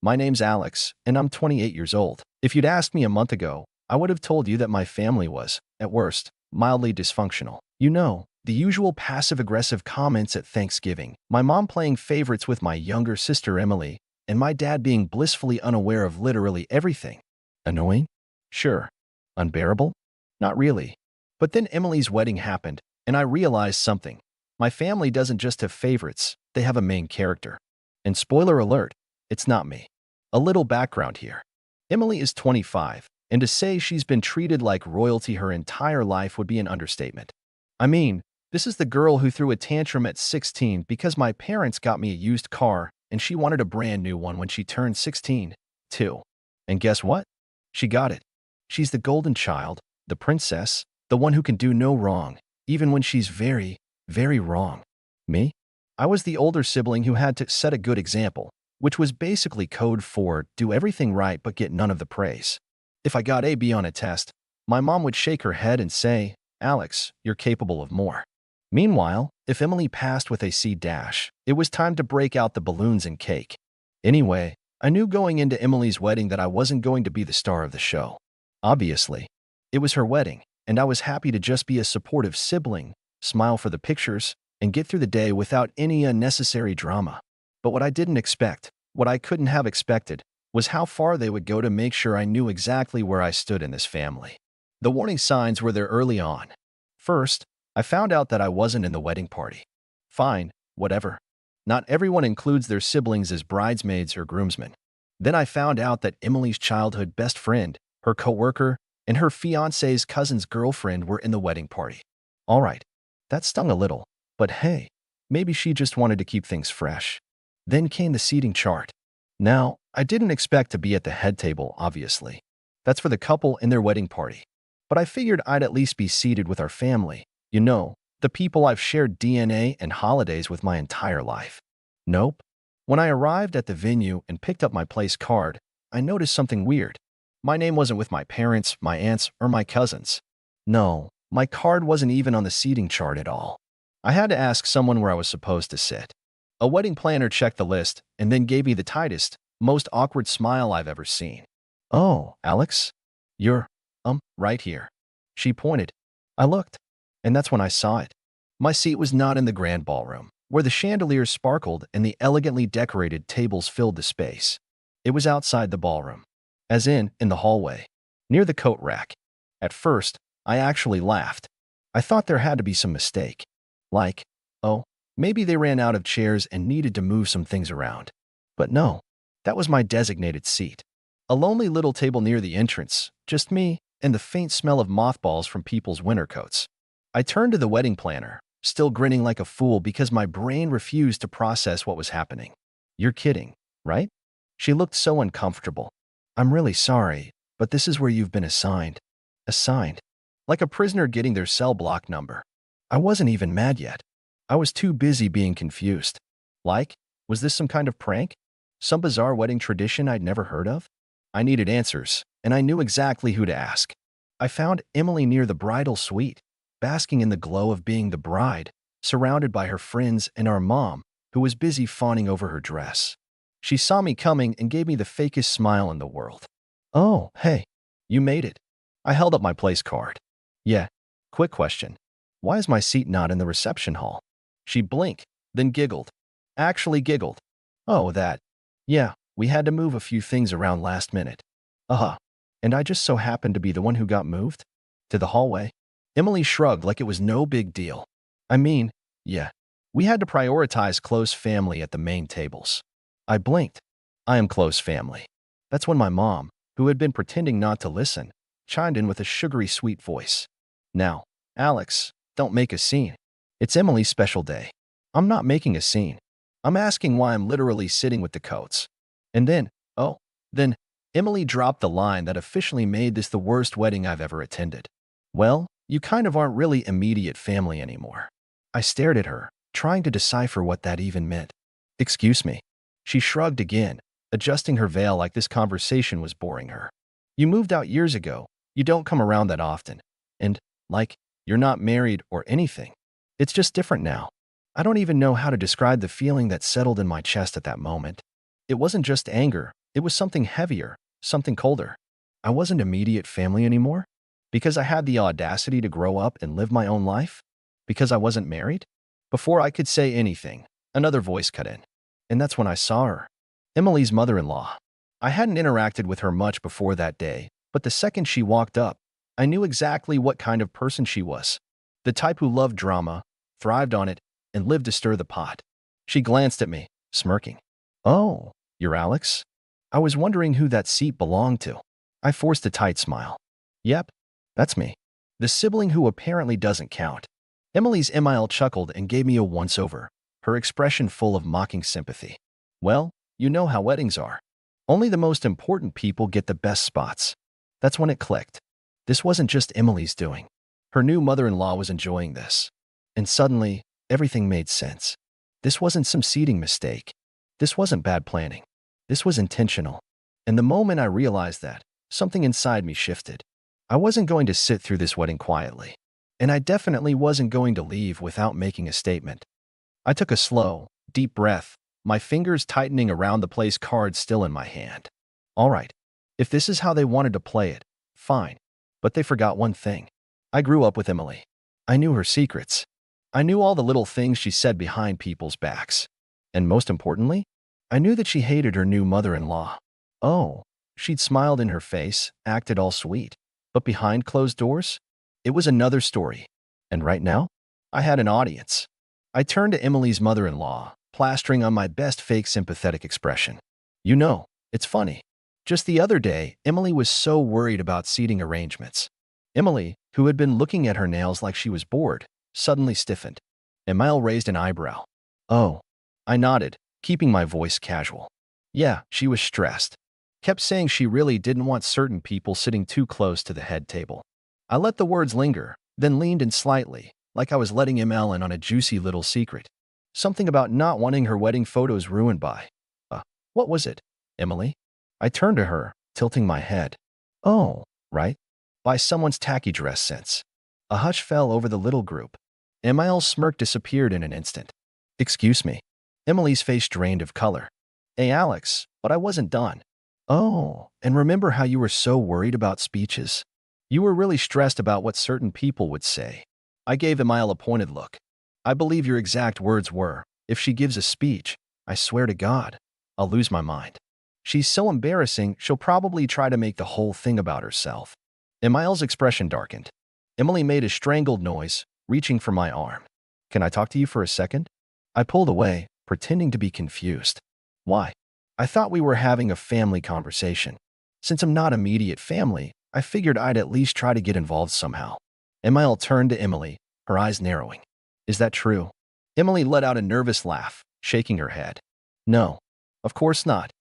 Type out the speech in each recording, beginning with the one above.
My name's Alex, and I'm 28 years old. If you'd asked me a month ago, I would have told you that my family was, at worst, mildly dysfunctional. You know, the usual passive-aggressive comments at Thanksgiving, my mom playing favorites with my younger sister Emily, and my dad being blissfully unaware of literally everything. Annoying? Sure. Unbearable? Not really. But then Emily's wedding happened, and I realized something. My family doesn't just have favorites, they have a main character. And spoiler alert, it's not me. A little background here. Emily is 25, and to say she's been treated like royalty her entire life would be an understatement. I mean, this is the girl who threw a tantrum at 16 because my parents got me a used car and she wanted a brand new one when she turned 16, too. And guess what? She got it. She's the golden child, the princess, the one who can do no wrong, even when she's very, very wrong. Me? I was the older sibling who had to set a good example, which was basically code for do everything right but get none of the praise. If I got a B on a test, my mom would shake her head and say, "Alex, you're capable of more." Meanwhile, if Emily passed with a C dash, it was time to break out the balloons and cake. Anyway, I knew going into Emily's wedding that I wasn't going to be the star of the show. Obviously, it was her wedding, and I was happy to just be a supportive sibling, smile for the pictures, and get through the day without any unnecessary drama. But what I didn't expect, what I couldn't have expected, was how far they would go to make sure I knew exactly where I stood in this family. The warning signs were there early on. First, I found out that I wasn't in the wedding party. Fine, whatever. Not everyone includes their siblings as bridesmaids or groomsmen. Then I found out that Emily's childhood best friend, her coworker, and her fiancé's cousin's girlfriend were in the wedding party. All right, that stung a little, but hey, maybe she just wanted to keep things fresh. Then came the seating chart. Now, I didn't expect to be at the head table, obviously. That's for the couple in their wedding party. But I figured I'd at least be seated with our family. You know, the people I've shared DNA and holidays with my entire life. Nope. When I arrived at the venue and picked up my place card, I noticed something weird. My name wasn't with my parents, my aunts, or my cousins. No, my card wasn't even on the seating chart at all. I had to ask someone where I was supposed to sit. A wedding planner checked the list and then gave me the tightest, most awkward smile I've ever seen. "Oh, Alex? You're, right here." She pointed. I looked, and that's when I saw it. My seat was not in the grand ballroom, where the chandeliers sparkled and the elegantly decorated tables filled the space. It was outside the ballroom, as in the hallway, near the coat rack. At first, I actually laughed. I thought there had to be some mistake. Like, oh, maybe they ran out of chairs and needed to move some things around. But no, that was my designated seat. A lonely little table near the entrance, just me, and the faint smell of mothballs from people's winter coats. I turned to the wedding planner, still grinning like a fool because my brain refused to process what was happening. "You're kidding, right?" She looked so uncomfortable. "I'm really sorry, but this is where you've been assigned." Assigned. Like a prisoner getting their cell block number. I wasn't even mad yet. I was too busy being confused. Like, was this some kind of prank? Some bizarre wedding tradition I'd never heard of? I needed answers, and I knew exactly who to ask. I found Emily near the bridal suite, basking in the glow of being the bride, surrounded by her friends and our mom, who was busy fawning over her dress. She saw me coming and gave me the fakest smile in the world. "Oh, hey, you made it." I held up my place card. "Yeah, quick question. Why is my seat not in the reception hall?" She blinked, then giggled. Actually giggled. "Oh, that. Yeah, we had to move a few things around last minute." Uh-huh. And I just so happened to be the one who got moved? To the hallway? Emily shrugged like it was no big deal. I mean, yeah, we had to prioritize close family at the main tables. I blinked. I am close family. That's when my mom, who had been pretending not to listen, chimed in with a sugary sweet voice. "Now, Alex, don't make a scene. It's Emily's special day." "I'm not making a scene. I'm asking why I'm literally sitting with the coats." And then, then Emily dropped the line that officially made this the worst wedding I've ever attended. "Well, you kind of aren't really immediate family anymore." I stared at her, trying to decipher what that even meant. "Excuse me." She shrugged again, adjusting her veil like this conversation was boring her. "You moved out years ago. You don't come around that often. And, like, you're not married or anything. It's just different now." I don't even know how to describe the feeling that settled in my chest at that moment. It wasn't just anger, It was something heavier, something colder. I wasn't immediate family anymore? Because I had the audacity to grow up and live my own life? Because I wasn't married? Before I could say anything, another voice cut in. And that's when I saw her. Emily's mother-in-law. I hadn't interacted with her much before that day, but the second she walked up, I knew exactly what kind of person she was. The type who loved drama, thrived on it, and lived to stir the pot. She glanced at me, smirking. "Oh, you're Alex?" I was wondering who that seat belonged to. I forced a tight smile. "Yep, that's me. The sibling who apparently doesn't count." Emily's Emile chuckled and gave me a once-over, her expression full of mocking sympathy. "Well, you know how weddings are. Only the most important people get the best spots." That's when it clicked. This wasn't just Emily's doing. Her new mother-in-law was enjoying this. And suddenly, everything made sense. This wasn't some seating mistake. This wasn't bad planning. This was intentional. And the moment I realized that, something inside me shifted. I wasn't going to sit through this wedding quietly. And I definitely wasn't going to leave without making a statement. I took a slow, deep breath, my fingers tightening around the place card still in my hand. All right, if this is how they wanted to play it, fine. But they forgot one thing. I grew up with Emily. I knew her secrets. I knew all the little things she said behind people's backs. And most importantly, I knew that she hated her new mother-in-law. Oh, she'd smiled in her face, acted all sweet. But behind closed doors, it was another story. And right now, I had an audience. I turned to Emily's mother-in-law, plastering on my best fake sympathetic expression. "You know, it's funny. Just the other day, Emily was so worried about seating arrangements." Emily, who had been looking at her nails like she was bored, suddenly stiffened. Emile raised an eyebrow. "Oh." I nodded, keeping my voice casual. Yeah, she was stressed. Kept saying she really didn't want certain people sitting too close to the head table. I let the words linger, then leaned in slightly, like I was letting Emile in on a juicy little secret. Something about not wanting her wedding photos ruined by. What was it, Emily? I turned to her, tilting my head. "Oh, right. By someone's tacky dress sense." A hush fell over the little group. Emile's smirk disappeared in an instant. "Excuse me." Emily's face drained of color. "Hey, Alex, but I wasn't done." "Oh, and remember how you were so worried about speeches? You were really stressed about what certain people would say." I gave Emile a pointed look. "I believe your exact words were, 'If she gives a speech, I swear to God, I'll lose my mind. She's so embarrassing, she'll probably try to make the whole thing about herself.'" Emile's expression darkened. Emily made a strangled noise, reaching for my arm. "Can I talk to you for a second?" I pulled away, pretending to be confused. "Why?" "I thought we were having a family conversation. Since I'm not immediate family, I figured I'd at least try to get involved somehow." Emile turned to Emily, her eyes narrowing. "Is that true?" Emily let out a nervous laugh, shaking her head. "No, of course not.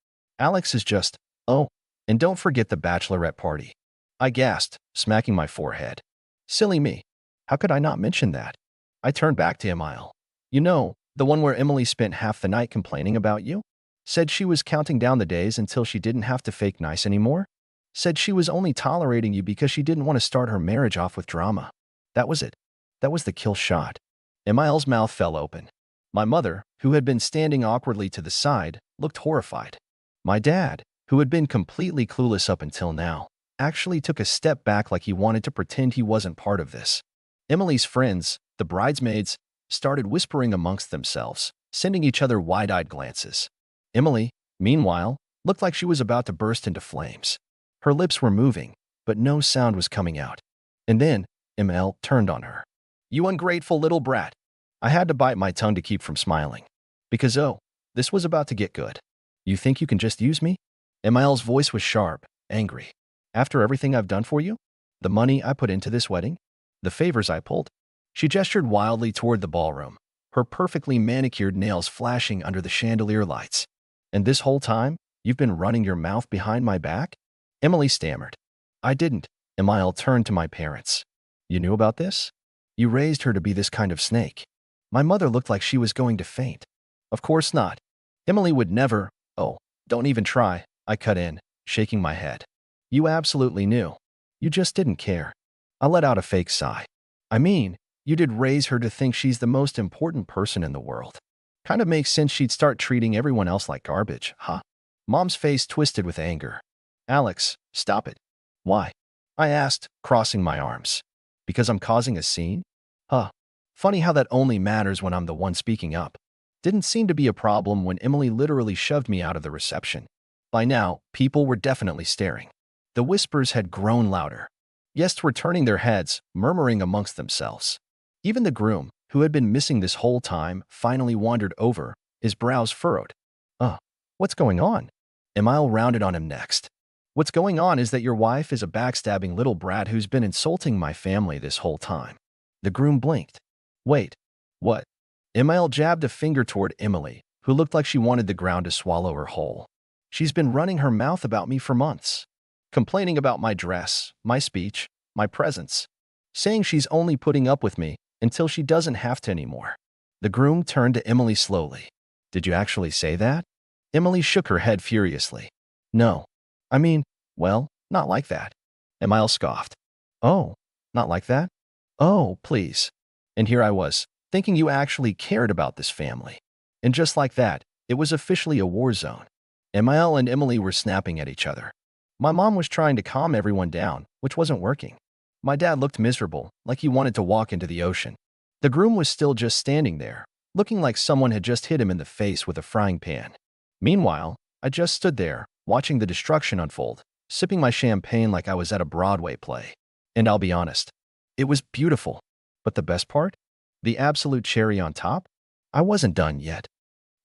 Alex is just, oh, and don't forget the bachelorette party." I gasped, smacking my forehead. Silly me. How could I not mention that? I turned back to Emile. "You know, the one where Emily spent half the night complaining about you? Said she was counting down the days until she didn't have to fake nice anymore? Said she was only tolerating you because she didn't want to start her marriage off with drama. That was it. That was the kill shot." Emile's mouth fell open. My mother, who had been standing awkwardly to the side, looked horrified. My dad, who had been completely clueless up until now, actually took a step back like he wanted to pretend he wasn't part of this. Emily's friends, the bridesmaids, started whispering amongst themselves, sending each other wide-eyed glances. Emily, meanwhile, looked like she was about to burst into flames. Her lips were moving, but no sound was coming out. And then, Emile turned on her. "You ungrateful little brat." I had to bite my tongue to keep from smiling. Because, oh, this was about to get good. "You think you can just use me?" Emile's voice was sharp, angry. "After everything I've done for you? The money I put into this wedding? The favors I pulled?" She gestured wildly toward the ballroom, her perfectly manicured nails flashing under the chandelier lights. "And this whole time, you've been running your mouth behind my back?" Emily stammered. "I didn't." Emile turned to my parents. "You knew about this? You raised her to be this kind of snake." My mother looked like she was going to faint. "Of course not. Emily would never." "Oh, don't even try," I cut in, shaking my head. "You absolutely knew. You just didn't care." I let out a fake sigh. "I mean, you did raise her to think she's the most important person in the world. Kind of makes sense she'd start treating everyone else like garbage, huh?" Mom's face twisted with anger. Alex, stop it. Why? I asked, crossing my arms. Because I'm causing a scene? Huh. Funny how that only matters when I'm the one speaking up. Didn't seem to be a problem when Emily literally shoved me out of the reception. By now, people were definitely staring. The whispers had grown louder. Guests were turning their heads, murmuring amongst themselves. Even the groom, who had been missing this whole time, finally wandered over, his brows furrowed. What's going on? Emile rounded on him next. What's going on is that your wife is a backstabbing little brat who's been insulting my family this whole time. The groom blinked. Wait, what? Emile jabbed a finger toward Emily, who looked like she wanted the ground to swallow her whole. She's been running her mouth about me for months, complaining about my dress, my speech, my presence, saying she's only putting up with me until she doesn't have to anymore. The groom turned to Emily slowly. Did you actually say that? Emily shook her head furiously. No. I mean, well, not like that. Emile scoffed. Oh, not like that? Oh, please. And here I was, thinking you actually cared about this family. And just like that, it was officially a war zone. Emile and Emily were snapping at each other. My mom was trying to calm everyone down, which wasn't working. My dad looked miserable, like he wanted to walk into the ocean. The groom was still just standing there, looking like someone had just hit him in the face with a frying pan. Meanwhile, I just stood there, watching the destruction unfold, sipping my champagne like I was at a Broadway play. And I'll be honest, it was beautiful. But the best part? The absolute cherry on top? I wasn't done yet.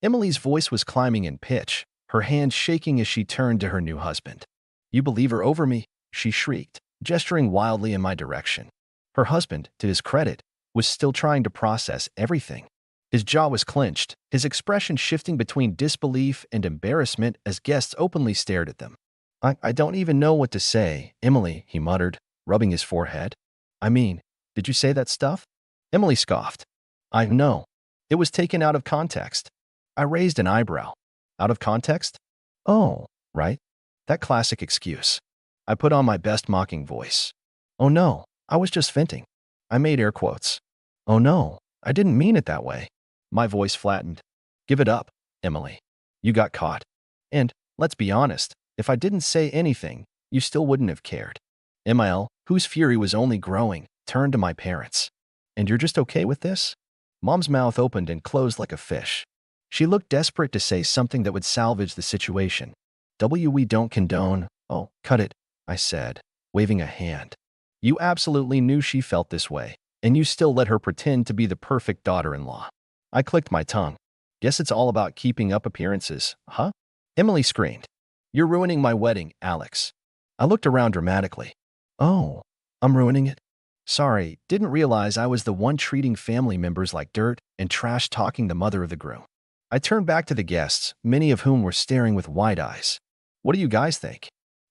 Emily's voice was climbing in pitch, her hands shaking as she turned to her new husband. You believe her over me? She shrieked, gesturing wildly in my direction. Her husband, to his credit, was still trying to process everything. His jaw was clenched, his expression shifting between disbelief and embarrassment as guests openly stared at them. I don't even know what to say, Emily, he muttered, rubbing his forehead. I mean, did you say that stuff? Emily scoffed. I know. It was taken out of context. I raised an eyebrow. Out of context? Oh, right. That classic excuse. I put on my best mocking voice. Oh no, I was just venting. I made air quotes. Oh no, I didn't mean it that way. My voice flattened. Give it up, Emily. You got caught. And, let's be honest, if I didn't say anything, you still wouldn't have cared. Emile, whose fury was only growing, turned to my parents. And you're just okay with this? Mom's mouth opened and closed like a fish. She looked desperate to say something that would salvage the situation. We don't condone. Oh, cut it, I said, waving a hand. You absolutely knew she felt this way, and you still let her pretend to be the perfect daughter-in-law. I clicked my tongue. Guess it's all about keeping up appearances, huh? Emily screamed. You're ruining my wedding, Alex. I looked around dramatically. Oh, I'm ruining it? Sorry, didn't realize I was the one treating family members like dirt and trash-talking the mother of the groom. I turned back to the guests, many of whom were staring with wide eyes. What do you guys think?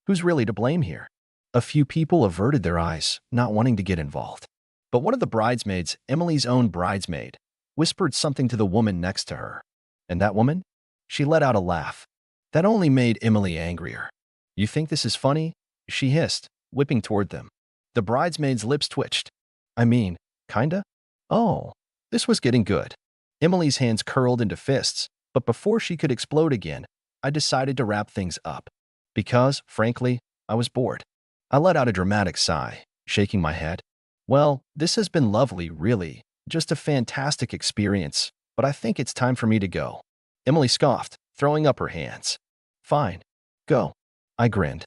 Who's really to blame here? A few people averted their eyes, not wanting to get involved. But one of the bridesmaids, Emily's own bridesmaid, whispered something to the woman next to her. And that woman? She let out a laugh. That only made Emily angrier. You think this is funny? She hissed, whipping toward them. The bridesmaid's lips twitched. I mean, kinda? Oh, this was getting good. Emily's hands curled into fists, but before she could explode again, I decided to wrap things up. Because, frankly, I was bored. I let out a dramatic sigh, shaking my head. Well, this has been lovely, really. Just a fantastic experience, but I think it's time for me to go. Emily scoffed, throwing up her hands. Fine. Go. I grinned.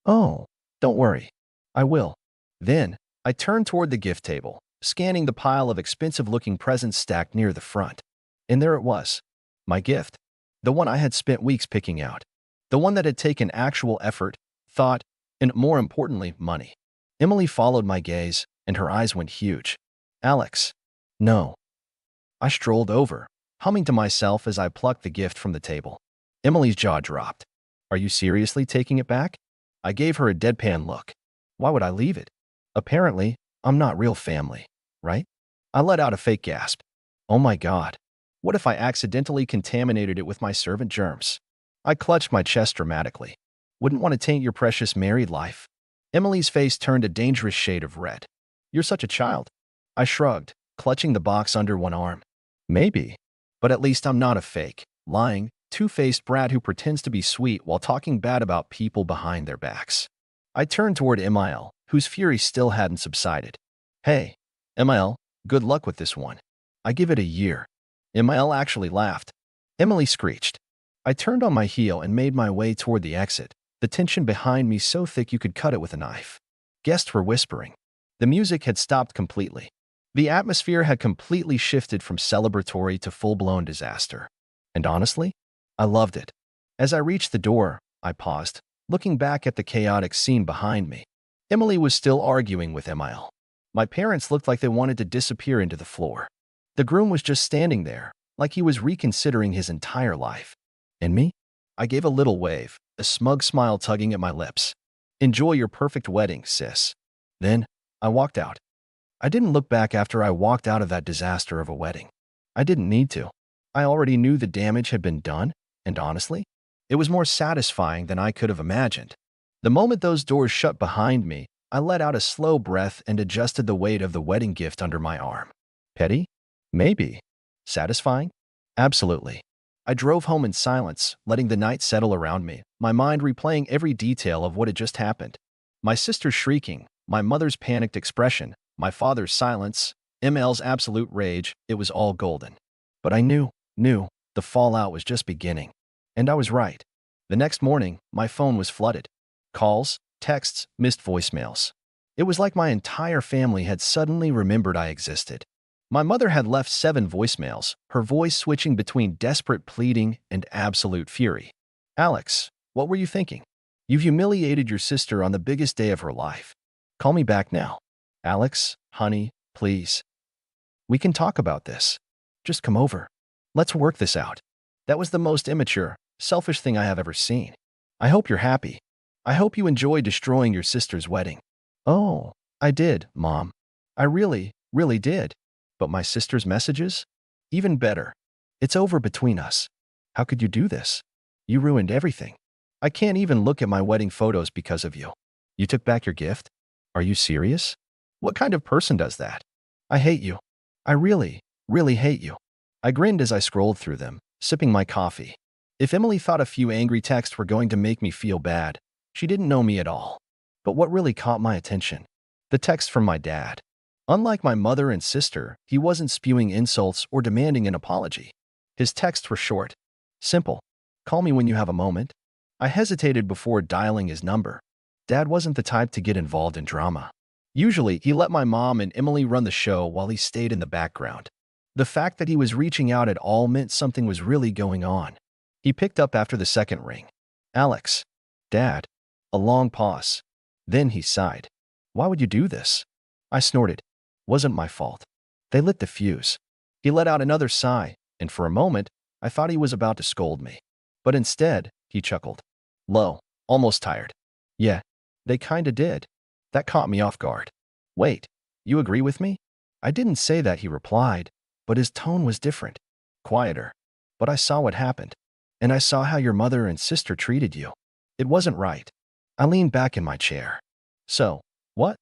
Oh, don't worry. I will. Then, I turned toward the gift table, scanning the pile of expensive-looking presents stacked near the front. And there it was. My gift. The one I had spent weeks picking out. The one that had taken actual effort, thought, and more importantly, money. Emily followed my gaze, and her eyes went huge. Alex. No. I strolled over, humming to myself as I plucked the gift from the table. Emily's jaw dropped. Are you seriously taking it back? I gave her a deadpan look. Why would I leave it? Apparently, I'm not real family, right? I let out a fake gasp. Oh my God. What if I accidentally contaminated it with my servant germs? I clutched my chest dramatically. Wouldn't want to taint your precious married life. Emily's face turned a dangerous shade of red. You're such a child. I shrugged, clutching the box under one arm. Maybe. But at least I'm not a fake, lying, two-faced brat who pretends to be sweet while talking bad about people behind their backs. I turned toward Emil, whose fury still hadn't subsided. Hey, Emil, good luck with this one. I give it a year. Emil actually laughed. Emily screeched. I turned on my heel and made my way toward the exit, the tension behind me so thick you could cut it with a knife. Guests were whispering. The music had stopped completely. The atmosphere had completely shifted from celebratory to full-blown disaster. And honestly, I loved it. As I reached the door, I paused, looking back at the chaotic scene behind me. Emily was still arguing with Emil. My parents looked like they wanted to disappear into the floor. The groom was just standing there, like he was reconsidering his entire life. And me? I gave a little wave, a smug smile tugging at my lips. Enjoy your perfect wedding, sis. Then, I walked out. I didn't look back after I walked out of that disaster of a wedding. I didn't need to. I already knew the damage had been done, and honestly, it was more satisfying than I could have imagined. The moment those doors shut behind me, I let out a slow breath and adjusted the weight of the wedding gift under my arm. Petty? Maybe. Satisfying? Absolutely. I drove home in silence, letting the night settle around me, my mind replaying every detail of what had just happened. My sister's shrieking, my mother's panicked expression, my father's silence, Emil's absolute rage, it was all golden. But I knew, the fallout was just beginning. And I was right. The next morning, my phone was flooded. Calls, texts, missed voicemails. It was like my entire family had suddenly remembered I existed. My mother had left 7 voicemails, her voice switching between desperate pleading and absolute fury. Alex, what were you thinking? You've humiliated your sister on the biggest day of her life. Call me back now. Alex, honey, please. We can talk about this. Just come over. Let's work this out. That was the most immature, selfish thing I have ever seen. I hope you're happy. I hope you enjoy destroying your sister's wedding. Oh, I did, Mom. I really did. But my sister's messages? Even better. It's over between us. How could you do this? You ruined everything. I can't even look at my wedding photos because of you. You took back your gift? Are you serious? What kind of person does that? I hate you. I really hate you. I grinned as I scrolled through them, sipping my coffee. If Emily thought a few angry texts were going to make me feel bad, she didn't know me at all. But what really caught my attention? The text from my dad. Unlike my mother and sister, he wasn't spewing insults or demanding an apology. His texts were short, simple. Call me when you have a moment. I hesitated before dialing his number. Dad wasn't the type to get involved in drama. Usually, he let my mom and Emily run the show while he stayed in the background. The fact that he was reaching out at all meant something was really going on. He picked up after the second ring. Alex. Dad. A long pause. Then he sighed. Why would you do this? I snorted. Wasn't my fault. They lit the fuse. He let out another sigh, and for a moment, I thought he was about to scold me. But instead, he chuckled. Low, almost tired. Yeah, they kinda did. That caught me off guard. Wait, you agree with me? I didn't say that, he replied, but his tone was different. Quieter. But I saw what happened. And I saw how your mother and sister treated you. It wasn't right. I leaned back in my chair. So, what?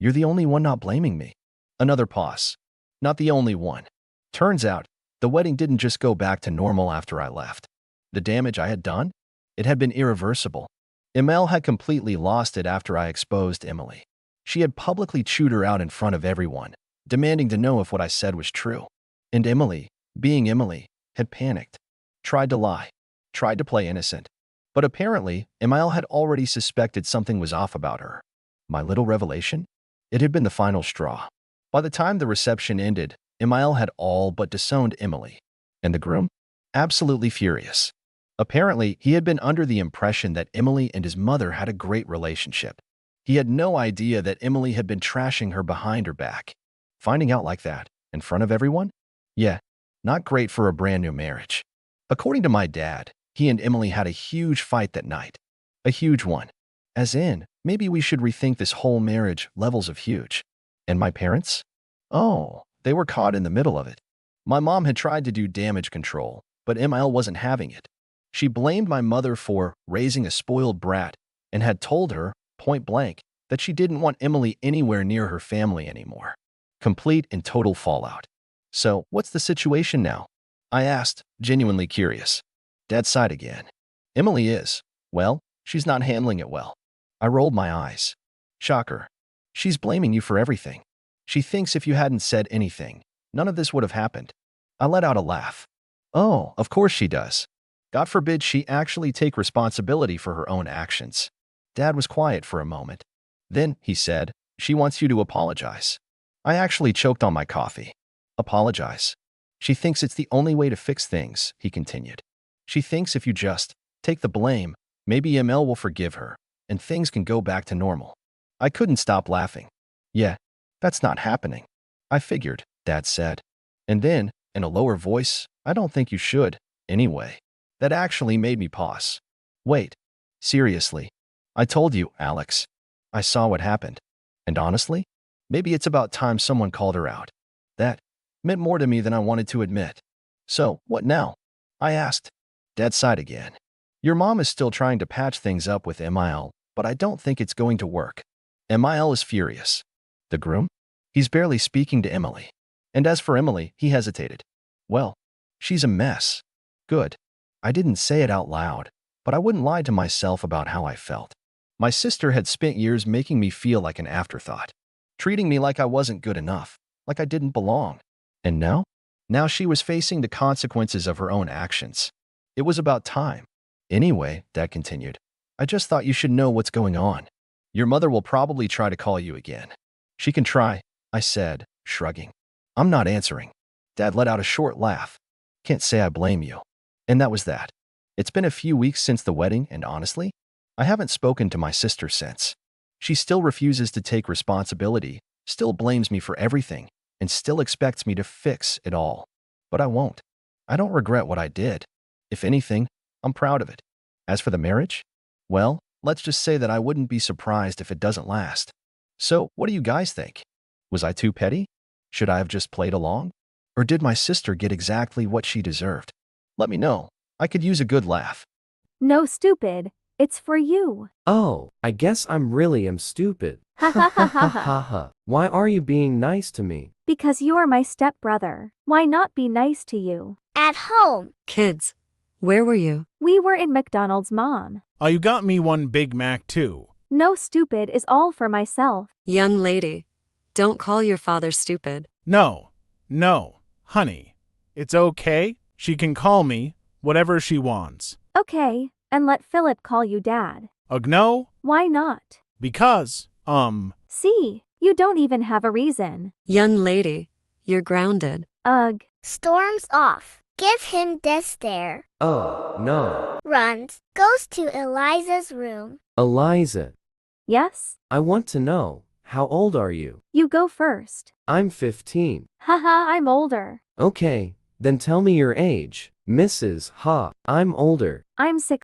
You're the only one not blaming me. Another pause. Not the only one. Turns out, the wedding didn't just go back to normal after I left. The damage I had done? It had been irreversible. Emil had completely lost it after I exposed Emily. She had publicly chewed her out in front of everyone, demanding to know if what I said was true. And Emily, being Emily, had panicked. Tried to lie. Tried to play innocent. But apparently, Emil had already suspected something was off about her. My little revelation? It had been the final straw. By the time the reception ended, Emil had all but disowned Emily. And the groom? Absolutely furious. Apparently, he had been under the impression that Emily and his mother had a great relationship. He had no idea that Emily had been trashing her behind her back. Finding out like that, in front of everyone? Yeah, not great for a brand new marriage. According to my dad, he and Emily had a huge fight that night. A huge one. As in, maybe we should rethink this whole marriage levels of huge. And my parents? Oh, they were caught in the middle of it. My mom had tried to do damage control, but Emil wasn't having it. She blamed my mother for raising a spoiled brat and had told her, point blank, that she didn't want Emily anywhere near her family anymore. Complete and total fallout. So, what's the situation now? I asked, genuinely curious. Dad sighed again. Emily is. Well, she's not handling it well. I rolled my eyes. Shocker. She's blaming you for everything. She thinks if you hadn't said anything, none of this would have happened. I let out a laugh. Oh, of course she does. God forbid she actually take responsibility for her own actions. Dad was quiet for a moment. Then, he said, she wants you to apologize. I actually choked on my coffee. Apologize. She thinks it's the only way to fix things, he continued. She thinks if you just take the blame, maybe ML will forgive her, and things can go back to normal. I couldn't stop laughing. Yeah, that's not happening. I figured, Dad said. And then, in a lower voice, I don't think you should, anyway. That actually made me pause. Wait, seriously. I told you, Alex. I saw what happened. And honestly, maybe it's about time someone called her out. That meant more to me than I wanted to admit. So, what now? I asked. Dad sighed again. Your mom is still trying to patch things up with Emil, but I don't think it's going to work. Emil is furious. The groom? He's barely speaking to Emily. And as for Emily, he hesitated. Well, she's a mess. Good. I didn't say it out loud, but I wouldn't lie to myself about how I felt. My sister had spent years making me feel like an afterthought, treating me like I wasn't good enough, like I didn't belong. And now? Now she was facing the consequences of her own actions. It was about time. Anyway, Dad continued, I just thought you should know what's going on. Your mother will probably try to call you again. She can try, I said, shrugging. I'm not answering. Dad let out a short laugh. Can't say I blame you. And that was that. It's been a few weeks since the wedding, and honestly, I haven't spoken to my sister since. She still refuses to take responsibility, still blames me for everything, and still expects me to fix it all. But I won't. I don't regret what I did. If anything, I'm proud of it. As for the marriage, well, let's just say that I wouldn't be surprised if it doesn't last. So, what do you guys think? Was I too petty? Should I have just played along? Or did my sister get exactly what she deserved? Let me know. I could use a good laugh. No, stupid. It's for you. Oh, I guess I'm really stupid. Ha ha ha ha Ha ha. ha. Why are you being nice to me? Because you are my stepbrother. Why not be nice to you? At home. Kids, where were you? We were in McDonald's, Mom. Oh, you got me one Big Mac too. No, stupid is all for myself. Young lady, don't call your father stupid. No, honey. It's okay. She can call me whatever she wants. Okay, and let Philip call you Dad. No, Why not? because, See, you don't even have a reason. Young lady, you're grounded. Ugh. Storms off. Give him death stare. Oh, no. Runs. Goes to Eliza's room. Eliza, Yes? I want to know, how old are you? You go first. I'm 15. Haha, I'm older. Okay, then tell me your age. Mrs. Ha, I'm older. I'm 16.